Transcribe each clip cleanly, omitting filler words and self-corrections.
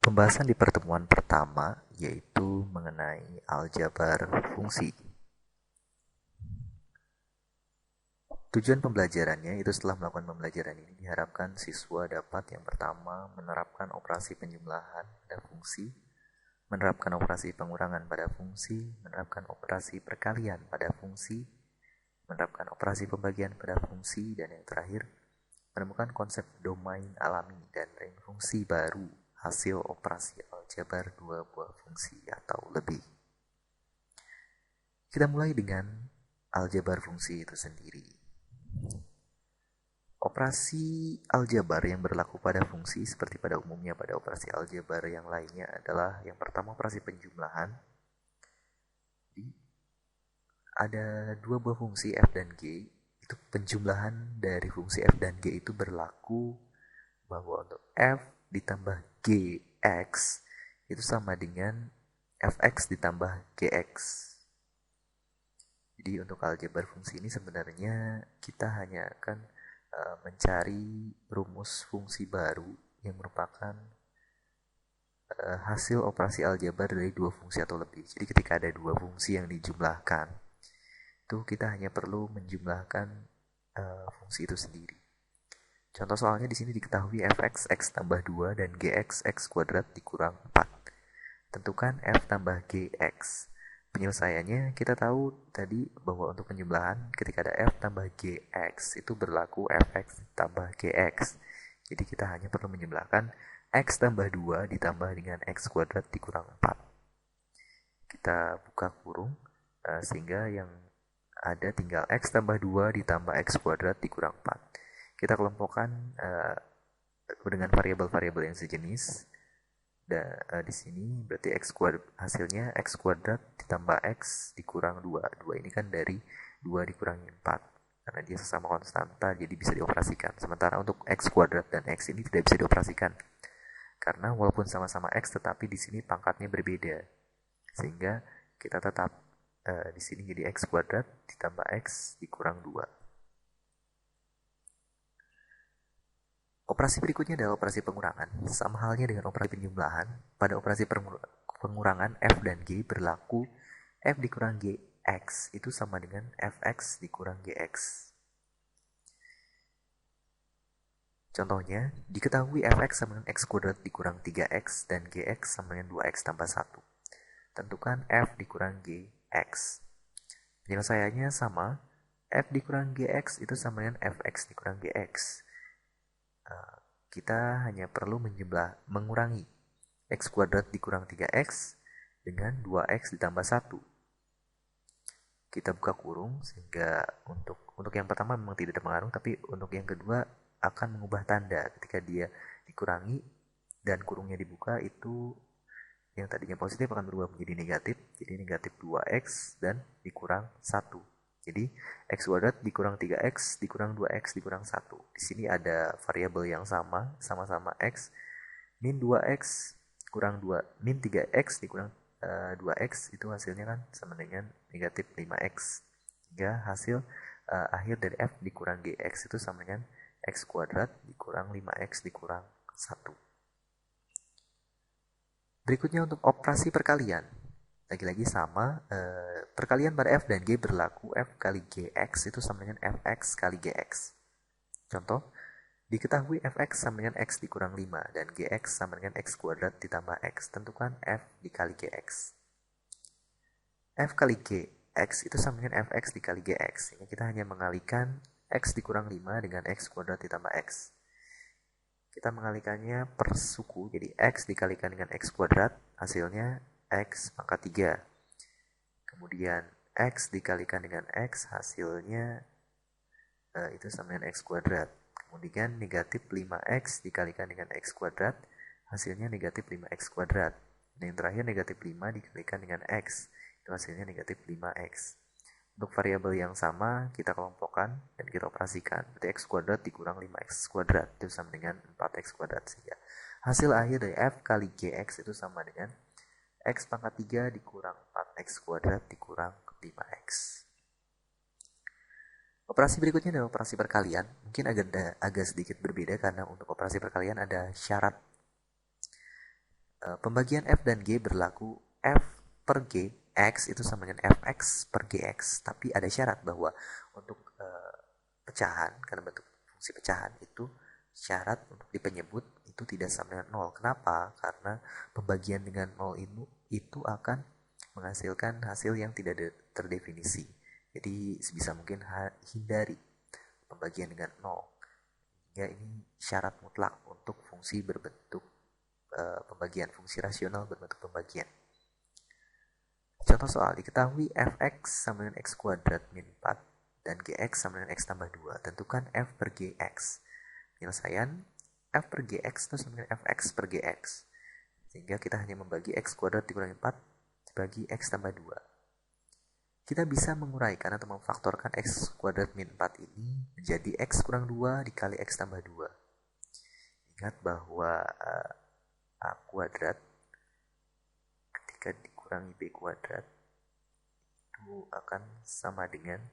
Pembahasan di pertemuan pertama yaitu mengenai aljabar fungsi. Tujuan pembelajarannya itu setelah melakukan pembelajaran ini diharapkan siswa dapat yang pertama menerapkan operasi penjumlahan pada fungsi, menerapkan operasi pengurangan pada fungsi, menerapkan operasi perkalian pada fungsi, menerapkan operasi pembagian pada fungsi, dan yang terakhir menemukan konsep domain alami dan range fungsi baru hasil operasi aljabar dua buah fungsi atau lebih. Kita mulai dengan aljabar fungsi itu sendiri. Operasi aljabar yang berlaku pada fungsi seperti pada umumnya pada operasi aljabar yang lainnya adalah yang pertama operasi penjumlahan. Jadi ada dua buah fungsi f dan g. Itu penjumlahan dari fungsi f dan g itu berlaku bahwa untuk f ditambah gx itu sama dengan fx ditambah gx. Jadi untuk aljabar fungsi ini sebenarnya kita hanya akan mencari rumus fungsi baru yang merupakan hasil operasi aljabar dari dua fungsi atau lebih. Jadi ketika ada dua fungsi yang dijumlahkan, itu kita hanya perlu menjumlahkan fungsi itu sendiri. Contoh soalnya di sini diketahui fx x tambah 2 dan gx x kuadrat dikurang 4. Tentukan f tambah gx. Penyelesaiannya kita tahu tadi bahwa untuk penjumlahan ketika ada f tambah gx itu berlaku fx tambah gx. Jadi kita hanya perlu menjumlahkan x tambah 2 ditambah dengan x kuadrat dikurang 4. Kita buka kurung sehingga yang ada tinggal x tambah 2 ditambah x kuadrat dikurang 4. Kita kelompokkan dengan variabel-variabel yang sejenis. Di sini berarti x kuadrat hasilnya x kuadrat ditambah x dikurang 2. 2 ini kan dari 2 dikurangi 4. Karena dia sesama konstanta jadi bisa dioperasikan. Sementara untuk x kuadrat dan x ini tidak bisa dioperasikan. Karena walaupun sama-sama x tetapi di sini pangkatnya berbeda. Sehingga kita tetap di sini jadi x kuadrat ditambah x dikurang 2. Operasi berikutnya adalah operasi pengurangan. Sama halnya dengan operasi penjumlahan, pada operasi pengurangan f dan g berlaku f dikurang gx itu sama dengan fx dikurang gx. Contohnya, diketahui fx sama dengan x kuadrat dikurang 3x dan gx sama dengan 2x tambah 1. Tentukan f dikurang gx. Penyelesaiannya sama, f dikurang gx itu sama dengan fx dikurang gx. Kita hanya perlu mengurangi x kuadrat dikurang 3x dengan 2x ditambah 1. Kita buka kurung sehingga untuk yang pertama memang tidak ada pengaruh, tapi untuk yang kedua akan mengubah tanda ketika dia dikurangi dan kurungnya dibuka, itu yang tadinya positif akan berubah menjadi negatif. Jadi negatif 2x dan dikurang 1. Jadi x kuadrat dikurang 3x dikurang 2x dikurang 1. Di sini ada variabel yang sama-sama x. Min 2x kurang 2, min 3x dikurang 2x itu hasilnya kan sama dengan negatif 5x. Hingga hasil akhir dari f dikurang gx itu sama dengan x kuadrat dikurang 5x dikurang 1. Berikutnya untuk operasi perkalian. Lagi-lagi sama, perkalian pada f dan g berlaku f kali gx itu sama dengan fx kali gx. Contoh, diketahui fx sama dengan x dikurang 5 dan gx sama dengan x kuadrat ditambah x. Tentukan f dikali gx. F kali gx itu sama dengan fx dikali gx. Sehingga kita hanya mengalikan x dikurang 5 dengan x kuadrat ditambah x. Kita mengalikannya per suku, jadi x dikalikan dengan x kuadrat, hasilnya x pangkat 3. Kemudian x dikalikan dengan x, hasilnya itu sama dengan x kuadrat. Kemudian negatif 5x dikalikan dengan x kuadrat, hasilnya negatif 5x kuadrat. Dan yang terakhir negatif 5 dikalikan dengan x, itu hasilnya negatif 5x. Untuk variabel yang sama kita kelompokkan dan kita operasikan. Berarti x kuadrat dikurang 5x kuadrat itu sama dengan 4x kuadrat. Sehingga hasil akhir dari f kali gx itu sama dengan x pangkat 3 dikurang 4x kuadrat dikurang 5x. Operasi berikutnya adalah operasi perkalian. Mungkin agak sedikit berbeda karena untuk operasi perkalian ada syarat. Pembagian f dan g berlaku f per g x itu sama dengan fx per gx, tapi ada syarat bahwa untuk pecahan, karena bentuk fungsi pecahan itu syarat untuk dipenyebut itu tidak sama dengan 0. Kenapa? Karena pembagian dengan 0 itu akan menghasilkan hasil yang tidak terdefinisi. Jadi sebisa mungkin hindari pembagian dengan 0. Ya, ini syarat mutlak untuk fungsi berbentuk pembagian, fungsi rasional berbentuk pembagian. Contoh soal, diketahui fx sama dengan x kuadrat min 4 dan gx sama dengan x tambah 2. Tentukan f per gx. Penyelesaian f per gx itu sama dengan fx per gx. Sehingga kita hanya membagi x kuadrat dikurangi 4 dibagi x tambah 2. Kita bisa menguraikan atau memfaktorkan x kuadrat min 4 ini menjadi x kurang 2 dikali x tambah 2. Ingat bahwa a kuadrat ketika dikurangi b kuadrat itu akan sama dengan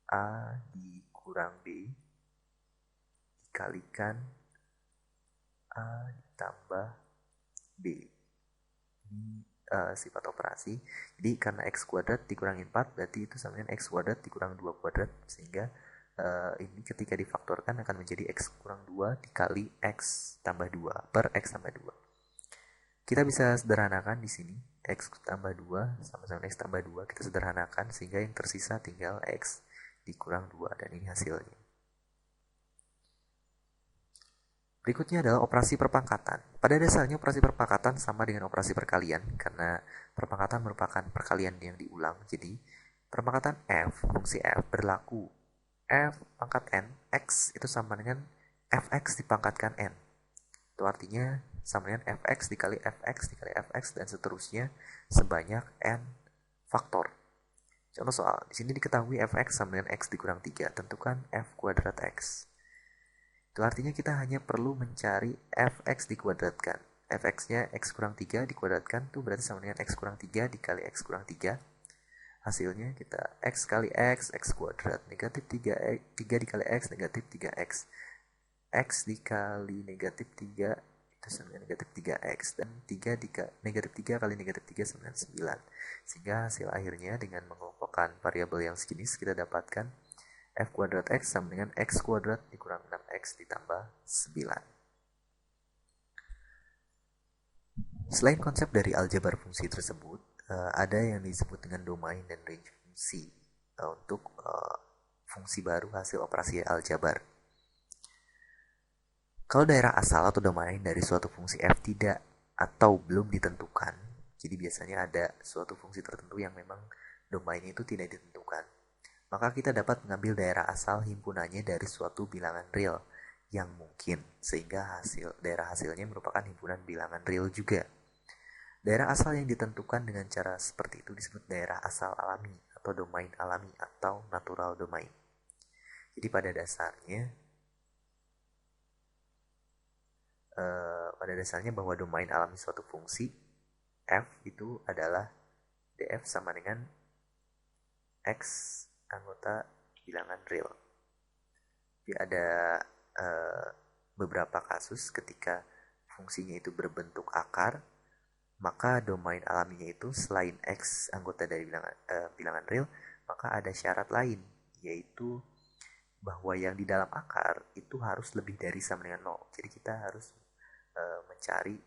a dikurang b dikalikan a ditambah b. Ini sifat operasi. Jadi karena x kuadrat dikurangi 4 berarti itu sama dengan x kuadrat dikurang 2 kuadrat, sehingga ini ketika difaktorkan akan menjadi x kurang 2 dikali x tambah 2 per x tambah 2. Kita bisa sederhanakan di sini x tambah 2 sama dengan x tambah 2, kita sederhanakan sehingga yang tersisa tinggal x dikurang 2 dan ini hasilnya. Berikutnya adalah operasi perpangkatan. Pada dasarnya operasi perpangkatan sama dengan operasi perkalian karena perpangkatan merupakan perkalian yang diulang. Jadi perpangkatan f, fungsi f berlaku f pangkat n, x itu sama dengan fx dipangkatkan n. Itu artinya sama dengan fx dikali fx dan seterusnya sebanyak n faktor. Contoh soal, di sini diketahui fx sama dengan x dikurang 3. Tentukan f kuadrat x. Itu artinya kita hanya perlu mencari fx dikuadratkan. Fx-nya x kurang 3 dikuadratkan itu berarti sama dengan x kurang 3 dikali x kurang 3. Hasilnya kita x kali x kuadrat. Negatif 3 dikali x, negatif 3x. X dikali negatif 3 itu sama dengan negatif 3x. Dan negatif 3 kali negatif 3 sama dengan 9. Sehingga hasil akhirnya dengan mengelompokkan variabel yang sejenis kita dapatkan f kuadrat x sama dengan x kuadrat dikurang 6x ditambah 9. Selain konsep dari aljabar fungsi tersebut, ada yang disebut dengan domain dan range fungsi untuk fungsi baru hasil operasi aljabar. Kalau daerah asal atau domain dari suatu fungsi f tidak atau belum ditentukan, jadi biasanya ada suatu fungsi tertentu yang memang domainnya itu tidak ditentukan, maka kita dapat mengambil daerah asal himpunannya dari suatu bilangan real yang mungkin, sehingga daerah hasilnya merupakan himpunan bilangan real juga. Daerah asal yang ditentukan dengan cara seperti itu disebut daerah asal alami atau domain alami atau natural domain. Jadi pada dasarnya bahwa domain alami suatu fungsi f itu adalah df sama dengan x anggota bilangan real. Jadi ada beberapa kasus ketika fungsinya itu berbentuk akar, maka domain alaminya itu selain x anggota dari bilangan real, maka ada syarat lain, yaitu bahwa yang di dalam akar itu harus lebih dari sama dengan 0. Jadi kita harus mencari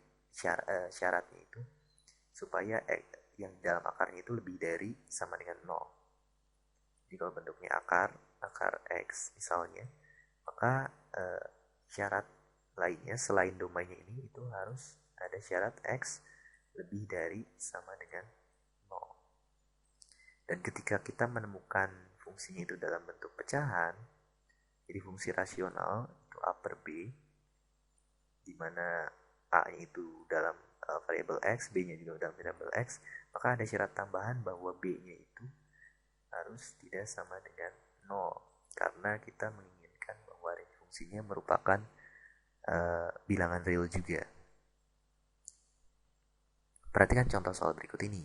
syaratnya itu supaya yang di dalam akarnya itu lebih dari sama dengan 0. Jadi kalau bentuknya akar X misalnya, maka syarat lainnya selain domainnya ini itu harus ada syarat X lebih dari sama dengan 0. Dan ketika kita menemukan fungsinya itu dalam bentuk pecahan, jadi fungsi rasional itu A per B, di mana A-nya itu dalam variabel X, B-nya juga dalam variabel X, maka ada syarat tambahan bahwa B-nya itu harus tidak sama dengan 0 karena kita menginginkan bahwa range fungsinya merupakan bilangan real juga. Perhatikan contoh soal berikut ini.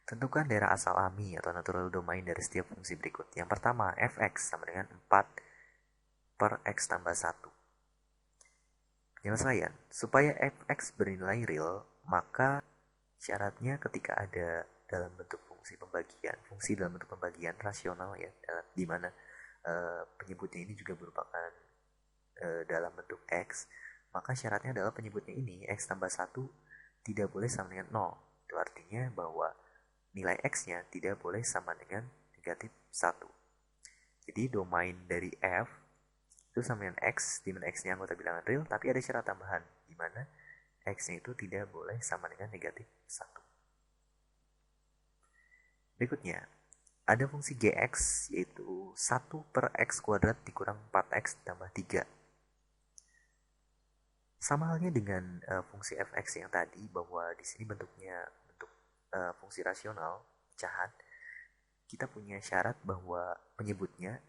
Tentukan daerah asal alami atau natural domain dari setiap fungsi berikut. Yang pertama, fx sama dengan 4 per x tambah 1. Penyelesaian. Supaya f(x) bernilai real, maka syaratnya ketika ada dalam bentuk fungsi dalam bentuk pembagian rasional ya, di mana penyebutnya ini juga merupakan dalam bentuk x, maka syaratnya adalah penyebutnya ini x tambah 1 tidak boleh sama dengan 0. Itu artinya bahwa nilai x-nya tidak boleh sama dengan negatif 1. Jadi domain dari f itu sama dengan x, di mana x-nya anggota bilangan real, tapi ada syarat tambahan, di mana x-nya itu tidak boleh sama dengan negatif 1. Berikutnya, ada fungsi gx, yaitu 1 per x kuadrat dikurang 4x tambah 3. Sama halnya dengan fungsi fx yang tadi, bahwa di sini bentuknya bentuk fungsi rasional, pecahan. Kita punya syarat bahwa penyebutnya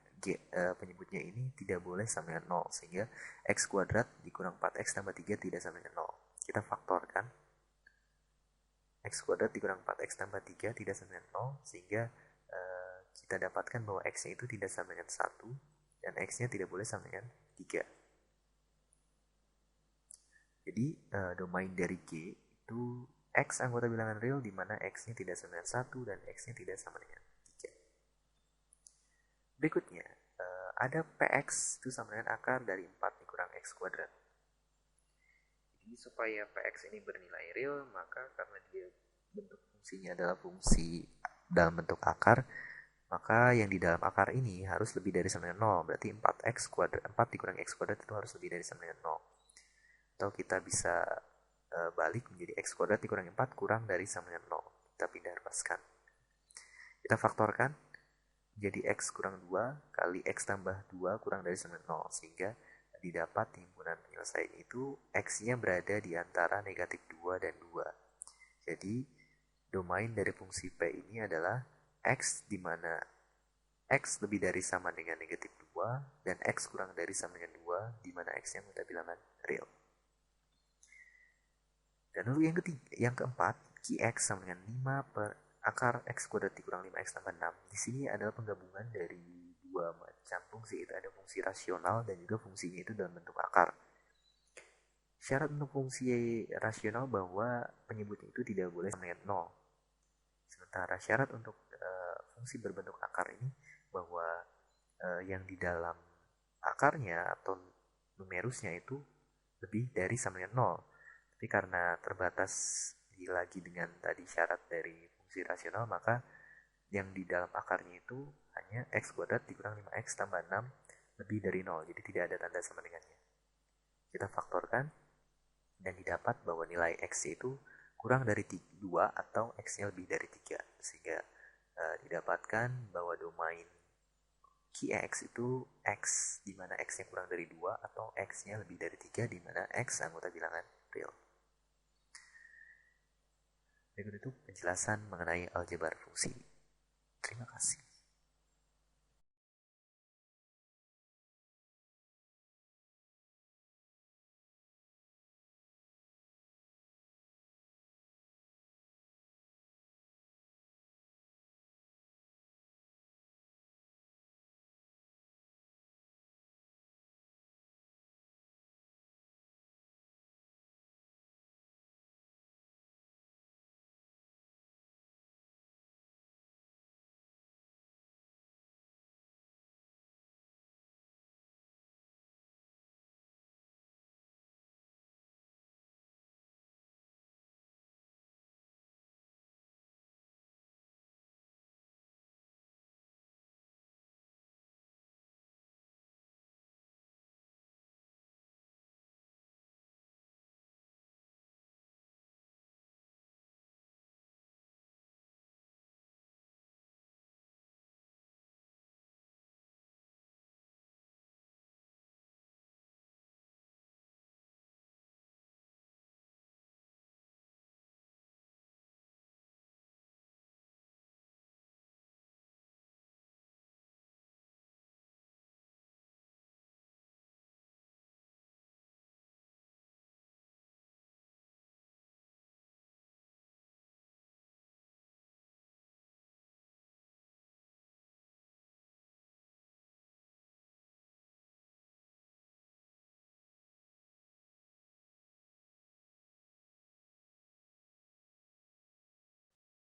ini tidak boleh sama dengan 0, sehingga x kuadrat dikurang 4x tambah 3 tidak sama dengan 0. Kita faktorkan x kuadrat dikurang 4x tambah 3 tidak sama dengan 0, sehingga kita dapatkan bahwa x-nya itu tidak sama dengan 1 dan x-nya tidak boleh sama dengan 3. Jadi domain dari G itu x anggota bilangan real, di mana x-nya tidak sama dengan 1 dan x-nya tidak sama dengan 3. Berikutnya, ada px itu sama dengan akar dari 4 dikurang x kuadrat. Jadi supaya px ini bernilai real, maka karena dia bentuk fungsinya adalah fungsi dalam bentuk akar, maka yang di dalam akar ini harus lebih dari sama dengan 0. Berarti 4x kuadrat, 4 dikurang x kuadrat itu harus lebih dari sama dengan 0. Atau kita bisa balik menjadi x kuadrat dikurang 4 kurang dari sama dengan 0. Kita pindah ruaskan. Kita faktorkan jadi x kurang 2 kali x tambah 2 kurang dari sama dengan 0. Sehingga didapat himpunan penyelesaian itu x-nya berada di antara negatif 2 dan 2. Jadi domain dari fungsi p ini adalah x, di mana x lebih dari sama dengan negatif 2 dan x kurang dari sama dengan 2, di mana x-nya kita bilangan real. Dan lalu yang keempat, qx sama dengan 5 per akar x kuadrat dikurang 5x tambah 6. Di sini adalah penggabungan dari dua macam fungsi, itu ada fungsi rasional dan juga fungsinya itu dalam bentuk akar. Syarat untuk fungsi rasional bahwa penyebutnya itu tidak boleh sama dengan 0. Sementara syarat untuk fungsi berbentuk akar ini bahwa yang di dalam akarnya atau numerusnya itu lebih dari sama dengan 0. Tapi karena terbatas lagi dengan tadi syarat dari fungsi rasional, maka yang di dalam akarnya itu hanya x kuadrat dikurang 5x tambah 6 lebih dari 0. Jadi tidak ada tanda sama dengannya. Kita faktorkan dan didapat bahwa nilai x itu kurang dari 2 atau x-nya lebih dari 3. Sehingga didapatkan bahwa domain qx itu x, di mana x-nya kurang dari 2 atau x-nya lebih dari 3, di mana x anggota bilangan real. Berikut itu penjelasan mengenai aljabar fungsi. Terima kasih.